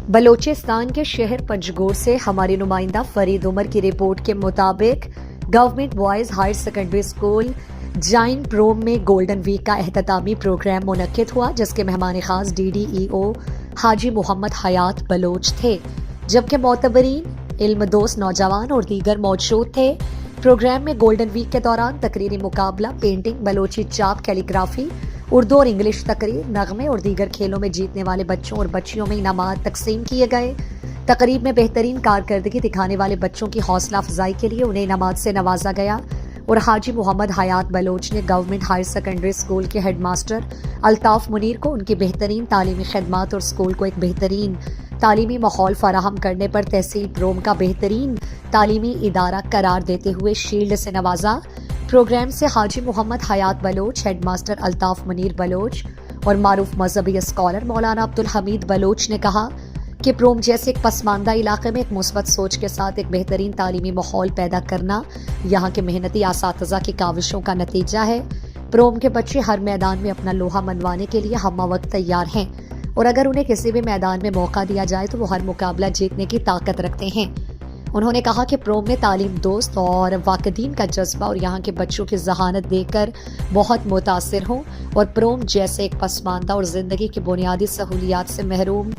بلوچستان کے شہر پنجگور سے ہماری نمائندہ فرید عمر کی رپورٹ کے مطابق government boys higher secondary school جائن پروم میں گولڈن ویک کا اختتامی پروگرام منعقد ہوا، جس کے مہمان خاص DDEO حاجی محمد حیات بلوچ تھے، جبکہ معتبرین، علم دوست نوجوان اور دیگر موجود تھے۔ پروگرام میں گولڈن ویک کے دوران تقریری مقابلہ، پینٹنگ، بلوچی چاپ، کیلیگرافی، اردو اور انگلش تقریر، نغمے اور دیگر کھیلوں میں جیتنے والے بچوں اور بچیوں میں انعامات تقسیم کیے گئے۔ تقریب میں بہترین کارکردگی دکھانے والے بچوں کی حوصلہ افزائی کے لیے انہیں انعامات سے نوازا گیا اور حاجی محمد حیات بلوچ نے گورنمنٹ ہائر سیکنڈری اسکول کے ہیڈ ماسٹر الطاف منیر کو ان کی بہترین تعلیمی خدمات اور اسکول کو ایک بہترین تعلیمی ماحول فراہم کرنے پر تحصیل پروم کا بہترین تعلیمی ادارہ قرار دیتے ہوئے شیلڈ سے نوازا۔ پروگرام سے حاجی محمد حیات بلوچ، ہیڈ ماسٹر الطاف منیر بلوچ اور معروف مذہبی اسکالر مولانا عبدالحمید بلوچ نے کہا کہ پروم جیسے ایک پسماندہ علاقے میں ایک مثبت سوچ کے ساتھ ایک بہترین تعلیمی ماحول پیدا کرنا یہاں کے محنتی اساتذہ کی کاوشوں کا نتیجہ ہے۔ پروم کے بچے ہر میدان میں اپنا لوہا منوانے کے لیے ہمہ وقت تیار ہیں اور اگر انہیں کسی بھی میدان میں موقع دیا جائے تو وہ ہر مقابلہ جیتنے کی طاقت رکھتے ہیں۔ انہوں نے کہا کہ پروم میں تعلیم دوست اور واقعین کا جذبہ اور یہاں کے بچوں کی ذہانت دیکھ کر بہت متاثر ہوں اور پروم جیسے ایک پسماندہ اور زندگی کی بنیادی سہولیات سے محروم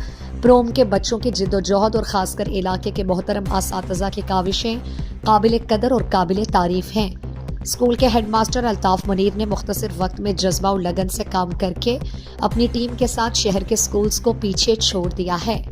پروم کے بچوں کی جد و جہد اور خاص کر علاقے کے محترم اساتذہ کی کاوشیں قابل قدر اور قابل تعریف ہیں۔ اسکول کے ہیڈ ماسٹر الطاف منیر نے مختصر وقت میں جذبہ اور لگن سے کام کر کے اپنی ٹیم کے ساتھ شہر کے اسکولز کو پیچھے چھوڑ دیا ہے۔